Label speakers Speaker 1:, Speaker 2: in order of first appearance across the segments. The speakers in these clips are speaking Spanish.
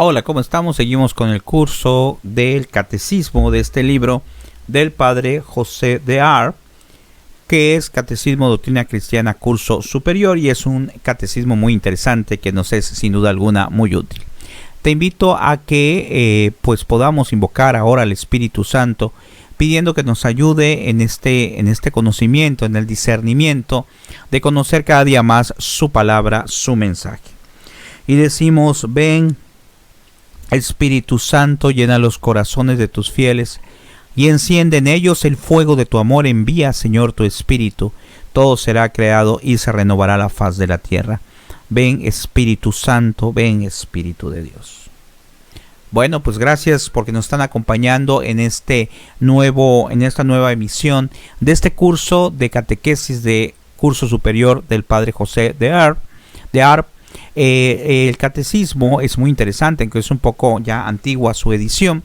Speaker 1: Hola, ¿cómo estamos? Seguimos con el curso del catecismo de este libro del padre José de Arp, que es Catecismo Doctrina Cristiana Curso Superior, y es un catecismo muy interesante que nos es sin duda alguna muy útil. Te invito a que pues podamos invocar ahora al Espíritu Santo, pidiendo que nos ayude en este conocimiento, en el discernimiento de conocer cada día más su palabra, su mensaje. Y decimos: ven, Espíritu Santo, llena los corazones de tus fieles y enciende en ellos el fuego de tu amor. Envía, Señor, tu Espíritu, todo será creado y se renovará la faz de la tierra. Ven, Espíritu Santo, ven, Espíritu de Dios. Bueno, pues gracias porque nos están acompañando en esta nueva emisión de este curso de catequesis de curso superior del padre José de Arp. El catecismo es muy interesante, aunque es un poco ya antigua su edición.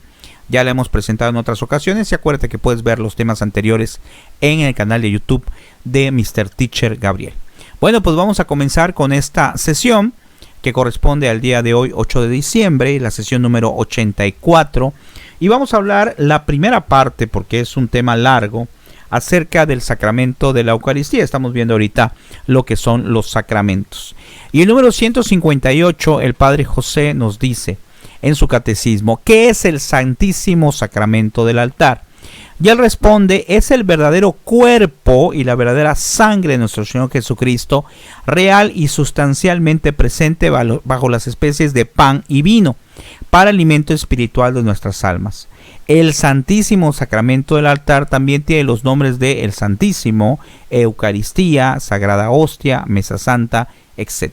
Speaker 1: Ya la hemos presentado en otras ocasiones y acuérdate que puedes ver los temas anteriores en el canal de YouTube de Mr. Teacher Gabriel. Bueno, pues vamos a comenzar con esta sesión que corresponde al día de hoy, 8 de diciembre, la sesión número 84. Y vamos a hablar la primera parte, porque es un tema largo, acerca del sacramento de la Eucaristía. Estamos viendo ahorita lo que son los sacramentos. Y el número 158, el padre José nos dice en su catecismo: ¿qué es el Santísimo Sacramento del altar? Y él responde: es el verdadero cuerpo y la verdadera sangre de nuestro Señor Jesucristo, real y sustancialmente presente bajo las especies de pan y vino, para alimento espiritual de nuestras almas. El Santísimo Sacramento del altar también tiene los nombres de el Santísimo, Eucaristía, Sagrada Hostia, Mesa Santa, etc.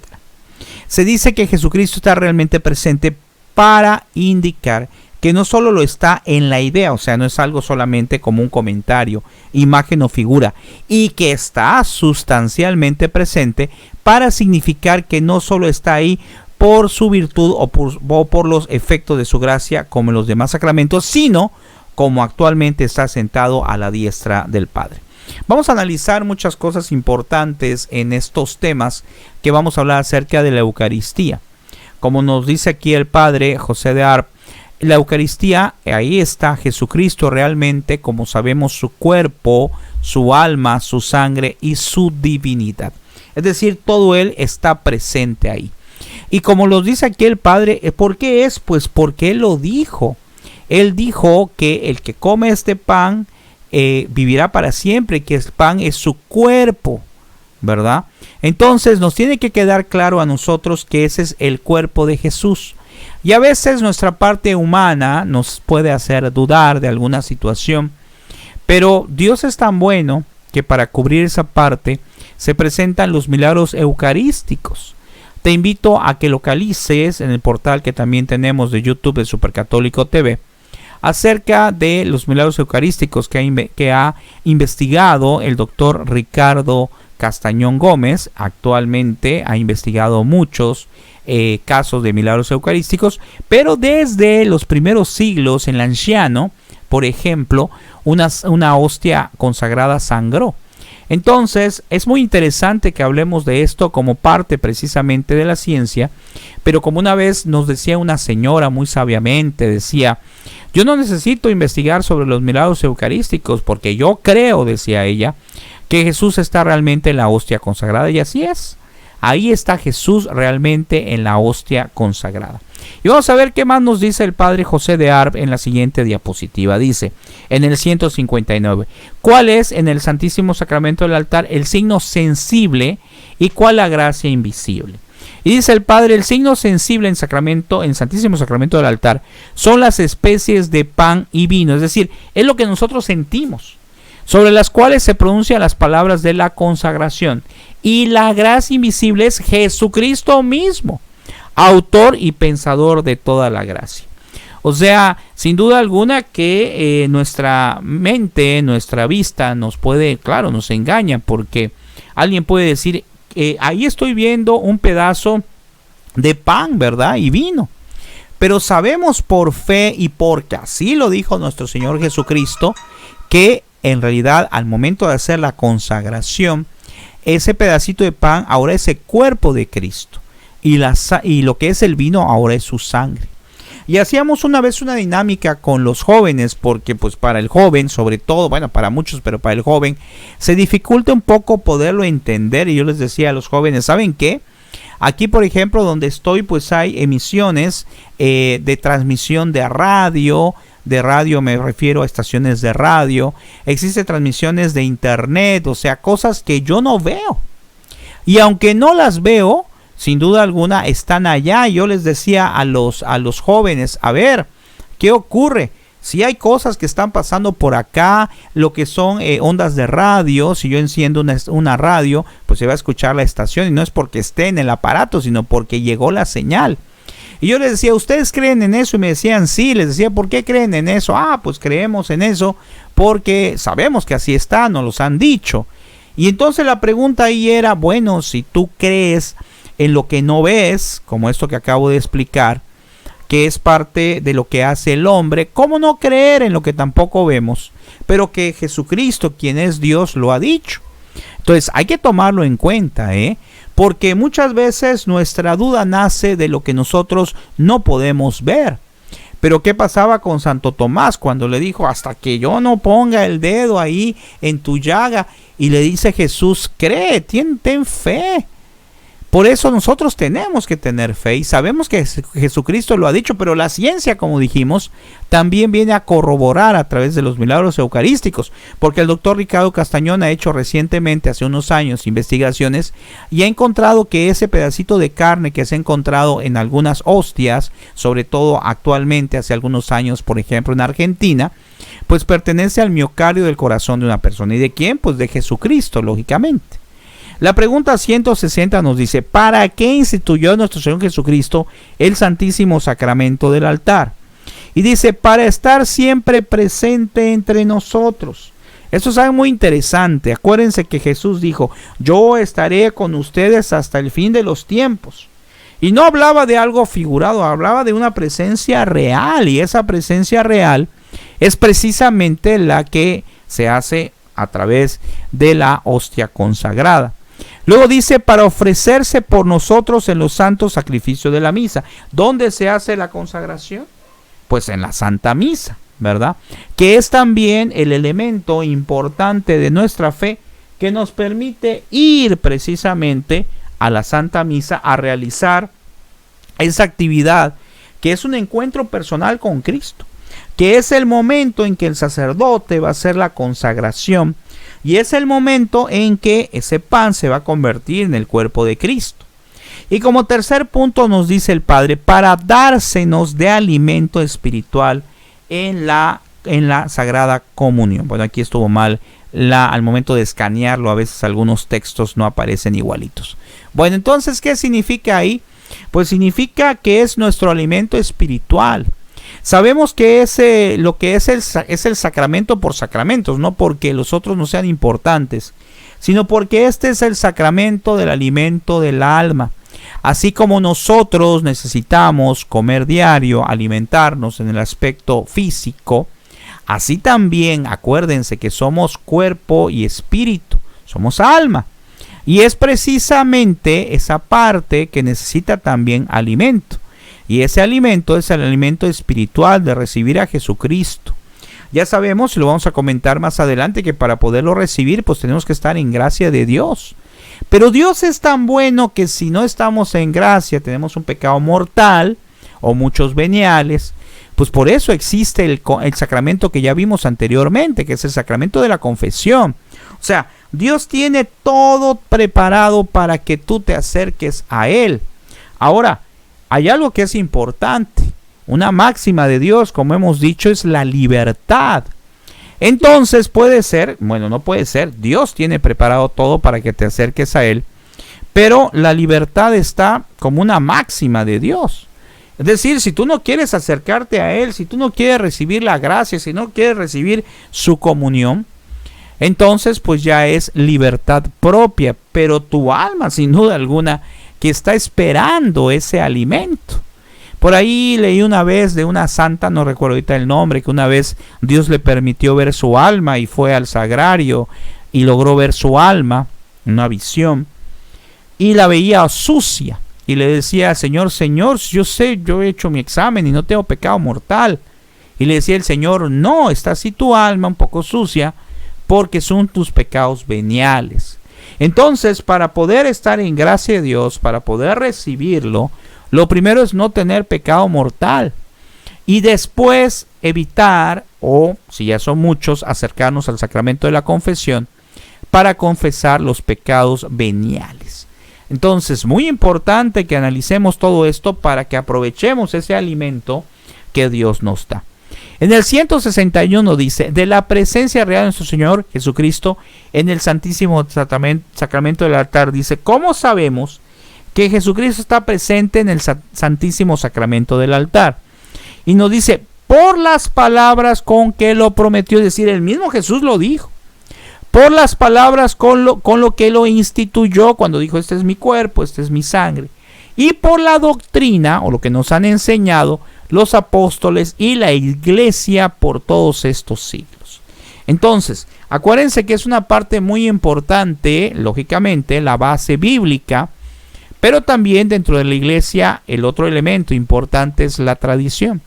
Speaker 1: Se dice que Jesucristo está realmente presente para indicar que no solo lo está en la idea, o sea, no es algo solamente como un comentario, imagen o figura, y que está sustancialmente presente para significar que no solo está ahí por su virtud o por los efectos de su gracia como en los demás sacramentos, sino como actualmente está sentado a la diestra del Padre. Vamos a analizar muchas cosas importantes en estos temas que vamos a hablar acerca de la Eucaristía. Como nos dice aquí el padre José de Arp, la Eucaristía, ahí está Jesucristo realmente, como sabemos, su cuerpo, su alma, su sangre y su divinidad. Es decir, todo Él está presente ahí. Y como nos dice aquí el Padre, ¿por qué es? Pues porque Él lo dijo. Él dijo que el que come este pan vivirá para siempre, que el pan es su cuerpo, ¿verdad? Entonces nos tiene que quedar claro a nosotros que ese es el cuerpo de Jesús. Y a veces nuestra parte humana nos puede hacer dudar de alguna situación, pero Dios es tan bueno que para cubrir esa parte se presentan los milagros eucarísticos. Te invito a que localices en el portal que también tenemos de YouTube de Supercatólico TV acerca de los milagros eucarísticos que ha investigado el doctor Ricardo Castañón Gómez. Actualmente ha investigado muchos casos de milagros eucarísticos, pero desde los primeros siglos en Lanciano, por ejemplo, una hostia consagrada sangró. Entonces es muy interesante que hablemos de esto como parte precisamente de la ciencia, pero como una vez nos decía una señora muy sabiamente, decía: yo no necesito investigar sobre los milagros eucarísticos porque yo creo, decía ella, que Jesús está realmente en la hostia consagrada. Y así es, ahí está Jesús realmente en la hostia consagrada. Y vamos a ver qué más nos dice el padre José de Arp en la siguiente diapositiva. Dice en el 159: ¿cuál es en el Santísimo Sacramento del altar el signo sensible y cuál la gracia invisible? Y dice el Padre, el signo sensible en sacramento, en Santísimo Sacramento del altar, son las especies de pan y vino, es decir, es lo que nosotros sentimos, sobre las cuales se pronuncian las palabras de la consagración. Y la gracia invisible es Jesucristo mismo, autor y pensador de toda la gracia. O sea, sin duda alguna que nuestra mente, nuestra vista nos puede, claro, nos engaña, porque alguien puede decir, ahí estoy viendo un pedazo de pan, ¿verdad? Y vino. Pero sabemos por fe y porque así lo dijo nuestro Señor Jesucristo, que en realidad al momento de hacer la consagración, ese pedacito de pan ahora es el cuerpo de Cristo. Y lo que es el vino ahora es su sangre. Y hacíamos una vez una dinámica con los jóvenes, porque pues para el joven, sobre todo, bueno, para muchos, pero para el joven, se dificulta un poco poderlo entender. Y yo les decía a los jóvenes, ¿saben qué? Aquí, por ejemplo, donde estoy, pues hay emisiones de transmisión de radio me refiero a estaciones de radio, existen transmisiones de internet, o sea, cosas que yo no veo. Y aunque no las veo, sin duda alguna están allá. Yo les decía a los jóvenes, a ver, ¿qué ocurre? Si hay cosas que están pasando por acá, lo que son ondas de radio, si yo enciendo una radio, pues se va a escuchar la estación, y no es porque esté en el aparato, sino porque llegó la señal. Y yo les decía, ¿ustedes creen en eso? Y me decían, sí. Les decía, ¿por qué creen en eso? Ah, pues creemos en eso porque sabemos que así está, nos los han dicho. Y entonces la pregunta ahí era, bueno, si tú crees en lo que no ves, como esto que acabo de explicar, que es parte de lo que hace el hombre, ¿cómo no creer en lo que tampoco vemos, pero que Jesucristo, quien es Dios, lo ha dicho? Entonces hay que tomarlo en cuenta, porque muchas veces nuestra duda nace de lo que nosotros no podemos ver. Pero ¿qué pasaba con Santo Tomás cuando le dijo, hasta que yo no ponga el dedo ahí en tu llaga? Y le dice Jesús, cree, ten fe. Por eso nosotros tenemos que tener fe, y sabemos que Jesucristo lo ha dicho, pero la ciencia, como dijimos, también viene a corroborar a través de los milagros eucarísticos, porque el doctor Ricardo Castañón ha hecho recientemente, hace unos años, investigaciones y ha encontrado que ese pedacito de carne que se ha encontrado en algunas hostias, sobre todo actualmente, hace algunos años, por ejemplo en Argentina, pues pertenece al miocardio del corazón de una persona. ¿Y de quién? Pues de Jesucristo, lógicamente. La pregunta 160 nos dice, ¿para qué instituyó nuestro Señor Jesucristo el Santísimo Sacramento del altar? Y dice, para estar siempre presente entre nosotros. Esto es algo muy interesante. Acuérdense que Jesús dijo, yo estaré con ustedes hasta el fin de los tiempos. Y no hablaba de algo figurado, hablaba de una presencia real. Y esa presencia real es precisamente la que se hace a través de la hostia consagrada. Luego dice, para ofrecerse por nosotros en los santos sacrificios de la misa. ¿Dónde se hace la consagración? Pues en la Santa Misa, ¿verdad? Que es también el elemento importante de nuestra fe que nos permite ir precisamente a la Santa Misa a realizar esa actividad que es un encuentro personal con Cristo, que es el momento en que el sacerdote va a hacer la consagración. Y es el momento en que ese pan se va a convertir en el cuerpo de Cristo. Y como tercer punto nos dice el Padre, para dársenos de alimento espiritual en la Sagrada Comunión. Bueno, aquí estuvo mal al momento de escanearlo, a veces algunos textos no aparecen igualitos. Bueno, entonces, ¿qué significa ahí? Pues significa que es nuestro alimento espiritual. Sabemos que lo que es el sacramento por sacramentos, no porque los otros no sean importantes, sino porque este es el sacramento del alimento del alma. Así como nosotros necesitamos comer diario, alimentarnos en el aspecto físico, así también acuérdense que somos cuerpo y espíritu, somos alma. Y es precisamente esa parte que necesita también alimento. Y ese alimento es el alimento espiritual de recibir a Jesucristo. Ya sabemos, y lo vamos a comentar más adelante, que para poderlo recibir, pues tenemos que estar en gracia de Dios. Pero Dios es tan bueno que si no estamos en gracia, tenemos un pecado mortal o muchos veniales, pues por eso existe el sacramento que ya vimos anteriormente, que es el sacramento de la confesión. O sea, Dios tiene todo preparado para que tú te acerques a Él. Ahora, hay algo que es importante. Una máxima de Dios, como hemos dicho, es la libertad. Entonces puede ser, bueno, no puede ser, Dios tiene preparado todo para que te acerques a Él, pero la libertad está como una máxima de Dios. Es decir, si tú no quieres acercarte a Él, si tú no quieres recibir la gracia, si no quieres recibir su comunión, entonces pues ya es libertad propia, pero tu alma sin duda alguna que está esperando ese alimento. Por ahí leí una vez de una santa, no recuerdo ahorita el nombre, que una vez Dios le permitió ver su alma y fue al sagrario y logró ver su alma, una visión, y la veía sucia. Y le decía, Señor, yo sé, yo he hecho mi examen y no tengo pecado mortal. Y le decía el Señor, no, está así tu alma un poco sucia porque son tus pecados veniales. Entonces, para poder estar en gracia de Dios, para poder recibirlo, lo primero es no tener pecado mortal. Y después evitar, o si ya son muchos, acercarnos al sacramento de la confesión para confesar los pecados veniales. Entonces, muy importante que analicemos todo esto para que aprovechemos ese alimento que Dios nos da. En el 161 dice, de la presencia real de nuestro Señor Jesucristo en el Santísimo Sacramento del altar, dice, ¿cómo sabemos que Jesucristo está presente en el Santísimo Sacramento del altar? Y nos dice, por las palabras con que lo prometió, es decir, el mismo Jesús lo dijo. Por las palabras con lo que lo instituyó cuando dijo, este es mi cuerpo, este es mi sangre. Y por la doctrina, o lo que nos han enseñado los apóstoles y la iglesia por todos estos siglos. Entonces, acuérdense que es una parte muy importante, lógicamente, la base bíblica, pero también dentro de la iglesia el otro elemento importante es la tradición.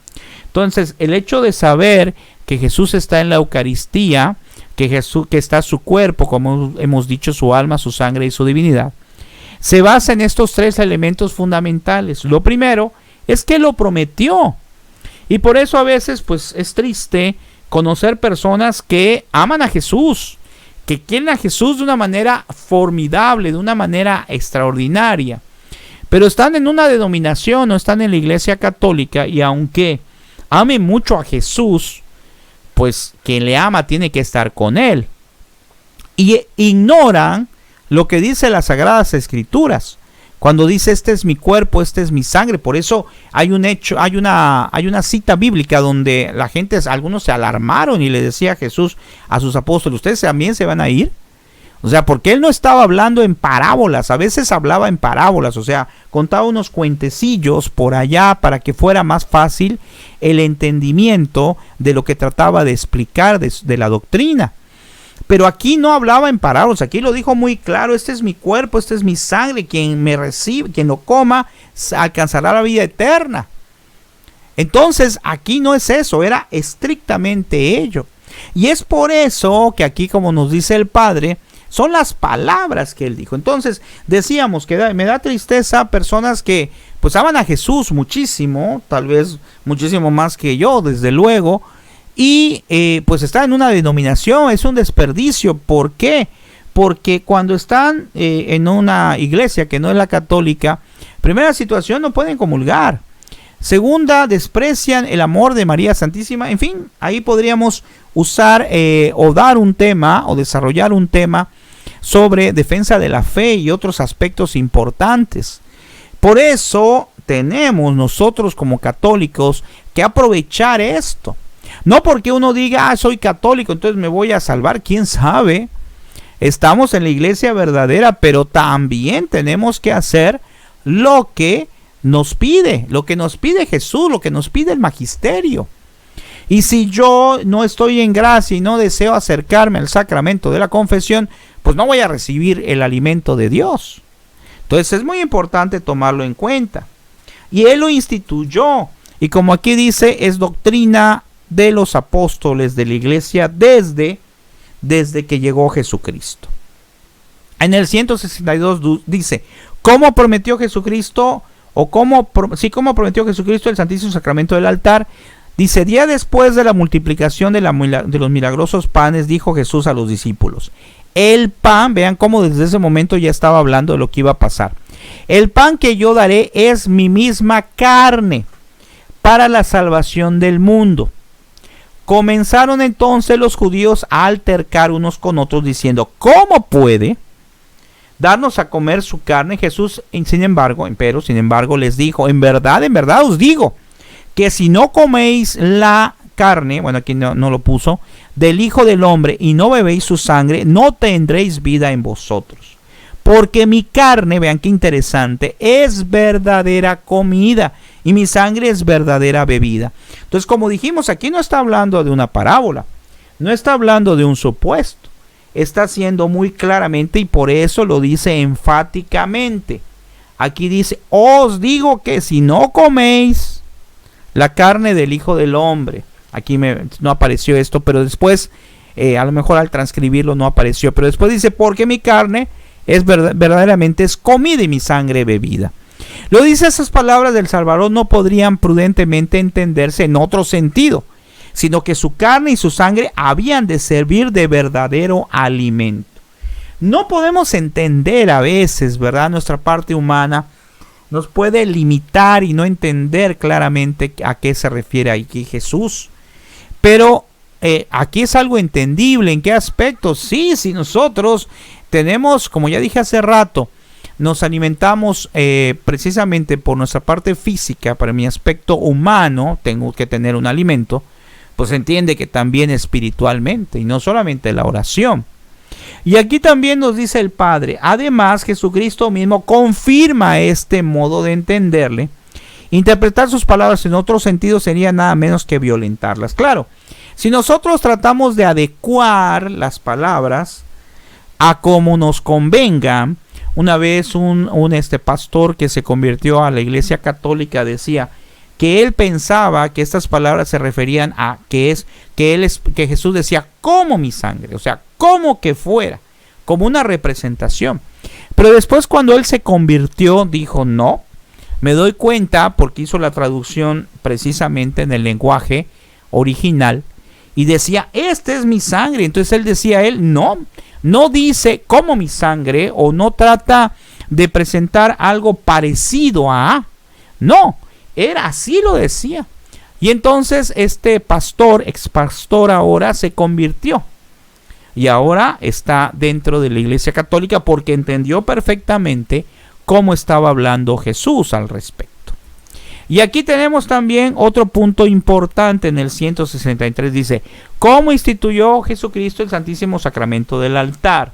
Speaker 1: Entonces, el hecho de saber que Jesús está en la Eucaristía, que está su cuerpo, como hemos dicho, su alma, su sangre y su divinidad, se basa en estos tres elementos fundamentales. Lo primero es que lo prometió. Y por eso a veces pues es triste conocer personas que aman a Jesús, que quieren a Jesús de una manera formidable, de una manera extraordinaria, pero están en una denominación, no están en la iglesia católica, y aunque amen mucho a Jesús, pues quien le ama tiene que estar con él. Y ignoran lo que dice las Sagradas Escrituras. Cuando dice, este es mi cuerpo, este es mi sangre. Por eso hay un hecho, hay una cita bíblica donde la gente, algunos se alarmaron y le decía a Jesús, a sus apóstoles, ¿ustedes también se van a ir? O sea, porque él no estaba hablando en parábolas, a veces hablaba en parábolas, o sea, contaba unos cuentecillos por allá para que fuera más fácil el entendimiento de lo que trataba de explicar de la doctrina. Pero aquí no hablaba en parábolas, aquí lo dijo muy claro, este es mi cuerpo, este es mi sangre, quien me recibe, quien lo coma, alcanzará la vida eterna. Entonces, aquí no es eso, era estrictamente ello. Y es por eso que aquí, como nos dice el Padre, son las palabras que él dijo. Entonces, decíamos que me da tristeza personas que pues aman a Jesús muchísimo, tal vez muchísimo más que yo, desde luego, y pues están en una denominación, es un desperdicio. ¿Por qué? Porque cuando están en una iglesia que no es la católica, primera situación, no pueden comulgar. Segunda, desprecian el amor de María Santísima. En fin, ahí podríamos usar o dar un tema o desarrollar un tema sobre defensa de la fe y otros aspectos importantes. Por eso tenemos nosotros como católicos que aprovechar esto. No porque uno diga, soy católico, entonces me voy a salvar. ¿Quién sabe? Estamos en la iglesia verdadera, pero también tenemos que hacer lo que nos pide Jesús, lo que nos pide el magisterio. Y si yo no estoy en gracia y no deseo acercarme al sacramento de la confesión, pues no voy a recibir el alimento de Dios. Entonces es muy importante tomarlo en cuenta. Y él lo instituyó. Y como aquí dice, es doctrina de los apóstoles de la iglesia desde que llegó Jesucristo. En el 162 dice, ¿cómo prometió Jesucristo? ¿Cómo prometió Jesucristo el Santísimo Sacramento del altar? Dice, día después de la multiplicación de los milagrosos panes, dijo Jesús a los discípulos, el pan, vean cómo desde ese momento ya estaba hablando de lo que iba a pasar. El pan que yo daré es mi misma carne para la salvación del mundo. Comenzaron entonces los judíos a altercar unos con otros diciendo, ¿cómo puede darnos a comer su carne? Jesús, sin embargo, les dijo, en verdad os digo, que si no coméis la carne, bueno, aquí no lo puso, del Hijo del Hombre y no bebéis su sangre, no tendréis vida en vosotros. Porque mi carne, vean qué interesante, es verdadera comida y mi sangre es verdadera bebida. Entonces, como dijimos, aquí no está hablando de una parábola, no está hablando de un supuesto, está haciendo muy claramente y por eso lo dice enfáticamente. Aquí dice, os digo que si no coméis la carne del Hijo del Hombre, aquí no apareció esto, pero después, a lo mejor al transcribirlo no apareció, pero después dice, porque mi carne es verdaderamente es comida y mi sangre bebida. Lo dice, esas palabras del Salvador no podrían prudentemente entenderse en otro sentido, sino que su carne y su sangre habían de servir de verdadero alimento. No podemos entender a veces, ¿verdad? Nuestra parte humana nos puede limitar y no entender claramente a qué se refiere aquí Jesús. Pero aquí es algo entendible. ¿En qué aspecto? Sí, si nosotros tenemos, como ya dije hace rato, nos alimentamos precisamente por nuestra parte física, para mi aspecto humano, tengo que tener un alimento, pues entiende que también espiritualmente y no solamente la oración. Y aquí también nos dice el Padre, además Jesucristo mismo confirma este modo de entenderle. Interpretar sus palabras en otro sentido sería nada menos que violentarlas. Claro, si nosotros tratamos de adecuar las palabras a como nos convenga, una vez un pastor que se convirtió a la Iglesia Católica decía que él pensaba que estas palabras se referían a que Jesús decía como mi sangre, o sea, como que fuera, como una representación. Pero después cuando él se convirtió dijo, no, me doy cuenta, porque hizo la traducción precisamente en el lenguaje original y decía, esta es mi sangre. Entonces él decía, no dice como mi sangre o no trata de presentar algo parecido a, no, era así lo decía. Y entonces este pastor, ex pastor ahora se convirtió y ahora está dentro de la Iglesia Católica porque entendió perfectamente cómo estaba hablando Jesús al respecto. Y aquí tenemos también otro punto importante en el 163, dice, ¿cómo instituyó Jesucristo el Santísimo Sacramento del altar?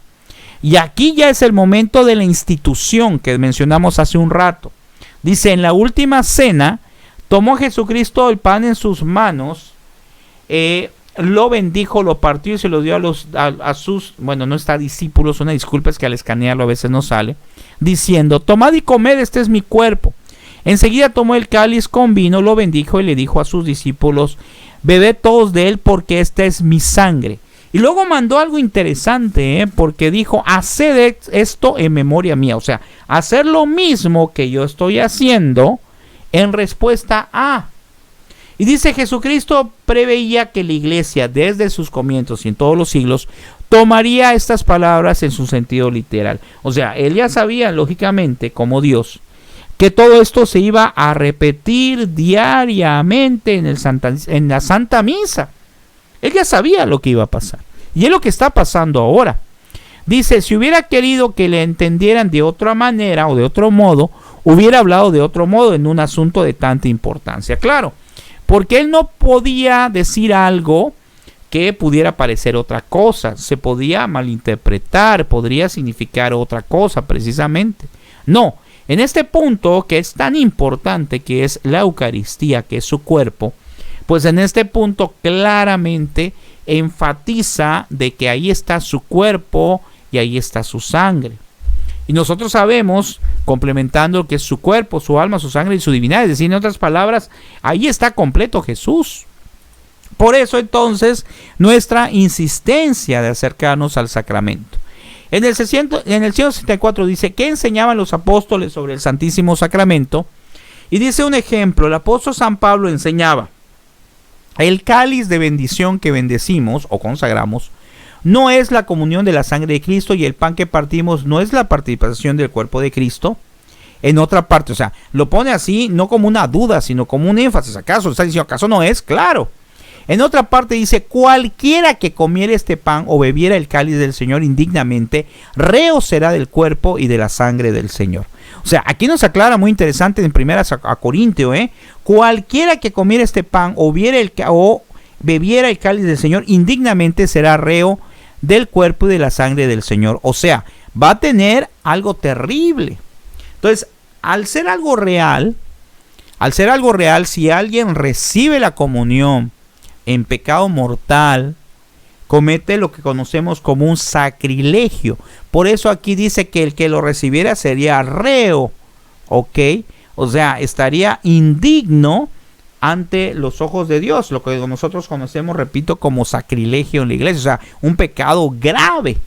Speaker 1: Y aquí ya es el momento de la institución que mencionamos hace un rato. Dice, en la última cena, tomó Jesucristo el pan en sus manos, lo bendijo, lo partió y se lo dio a sus, bueno, no está discípulos, una disculpa, es que al escanearlo a veces no sale, diciendo, tomad y comed, este es mi cuerpo. Enseguida tomó el cáliz con vino, lo bendijo y le dijo a sus discípulos, bebed todos de él porque esta es mi sangre. Y luego mandó algo interesante, porque dijo, haced esto en memoria mía, o sea, hacer lo mismo que yo estoy haciendo en respuesta a. Y dice, Jesucristo preveía que la iglesia desde sus comienzos y en todos los siglos tomaría estas palabras en su sentido literal. O sea, él ya sabía lógicamente como Dios que todo esto se iba a repetir diariamente en la Santa Misa. Él ya sabía lo que iba a pasar. Y es lo que está pasando ahora. Dice, si hubiera querido que le entendieran de otra manera o de otro modo, hubiera hablado de otro modo en un asunto de tanta importancia. Claro, porque él no podía decir algo que pudiera parecer otra cosa. Se podía malinterpretar, podría significar otra cosa precisamente. No. En este punto que es tan importante, que es la Eucaristía, que es su cuerpo, pues en este punto claramente enfatiza de que ahí está su cuerpo y ahí está su sangre. Y nosotros sabemos, complementando que es su cuerpo, su alma, su sangre y su divinidad, es decir, en otras palabras, ahí está completo Jesús. Por eso entonces nuestra insistencia de acercarnos al sacramento. En el 164 dice, ¿qué enseñaban los apóstoles sobre el Santísimo Sacramento? Y dice un ejemplo, el apóstol San Pablo enseñaba, el cáliz de bendición que bendecimos o consagramos no es la comunión de la sangre de Cristo y el pan que partimos no es la participación del cuerpo de Cristo. en otra parte. O sea, lo pone así, no como una duda, sino como un énfasis. ¿Acaso está diciendo, acaso no es? Claro. En otra parte dice, cualquiera que comiera este pan o bebiera el cáliz del Señor indignamente, reo será del cuerpo y de la sangre del Señor. O sea, aquí nos aclara muy interesante en 1 Corintio, cualquiera que comiera este pan o bebiera el cáliz del Señor indignamente será reo del cuerpo y de la sangre del Señor. O sea, va a tener algo terrible. Entonces, al ser algo real, si alguien recibe la comunión en pecado mortal, comete lo que conocemos como un sacrilegio. Por eso aquí dice que el que lo recibiera sería reo, ¿ok? O sea, estaría indigno ante los ojos de Dios, lo que nosotros conocemos, repito, como sacrilegio en la iglesia, o sea, un pecado grave.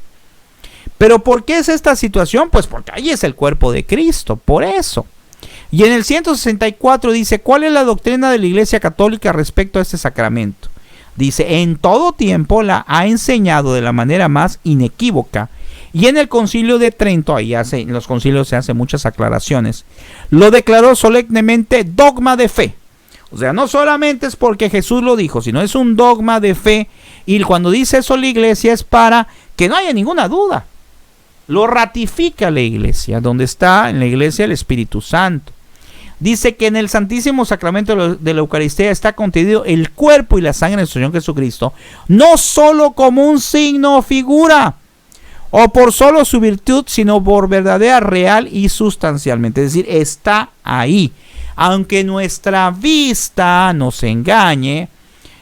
Speaker 1: ¿Pero por qué es esta situación? Pues porque ahí es el cuerpo de Cristo, por eso. Y en el 164 dice, ¿cuál es la doctrina de la Iglesia Católica respecto a este sacramento? Dice, en todo tiempo la ha enseñado de la manera más inequívoca. Y en el Concilio de Trento, en los concilios se hacen muchas aclaraciones, lo declaró solemnemente dogma de fe. O sea, no solamente es porque Jesús lo dijo, sino es un dogma de fe. Y cuando dice eso la Iglesia es para que no haya ninguna duda. Lo ratifica la Iglesia, donde está en la Iglesia el Espíritu Santo. Dice que en el Santísimo Sacramento de la Eucaristía está contenido el cuerpo y la sangre de nuestro Señor Jesucristo, no solo como un signo o figura, o por solo su virtud, sino por verdadera, real y sustancialmente. Es decir, está ahí. Aunque nuestra vista nos engañe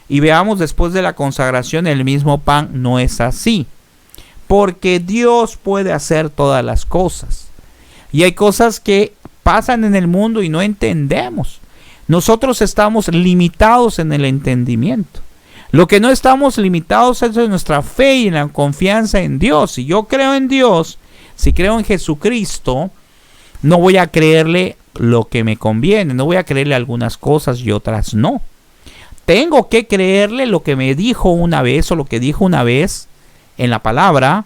Speaker 1: y veamos después de la consagración el mismo pan, no es así. Porque Dios puede hacer todas las cosas. Y hay cosas que pasan en el mundo y no entendemos. Nosotros estamos limitados en el entendimiento. Lo que no estamos limitados es en nuestra fe y en la confianza en Dios. Si yo creo en Dios, si creo en Jesucristo, no voy a creerle lo que me conviene, no voy a creerle algunas cosas y otras no. Tengo que creerle lo que me dijo una vez o lo que dijo una vez en la palabra,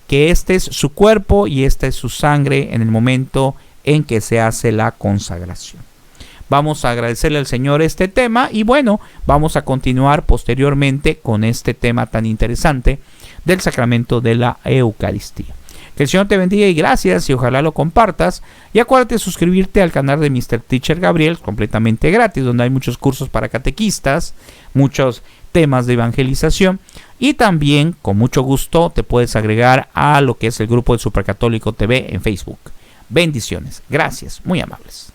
Speaker 1: que este es su cuerpo y esta es su sangre en el momento en que se hace la consagración. Vamos a agradecerle al Señor este tema y bueno, vamos a continuar posteriormente con este tema tan interesante del sacramento de la Eucaristía. Que el Señor te bendiga y gracias y ojalá lo compartas. Y acuérdate de suscribirte al canal de Mr. Teacher Gabriel, completamente gratis, donde hay muchos cursos para catequistas, muchos temas de evangelización. Y también, con mucho gusto, te puedes agregar a lo que es el grupo de Supercatólico TV en Facebook. Bendiciones. Gracias. Muy amables.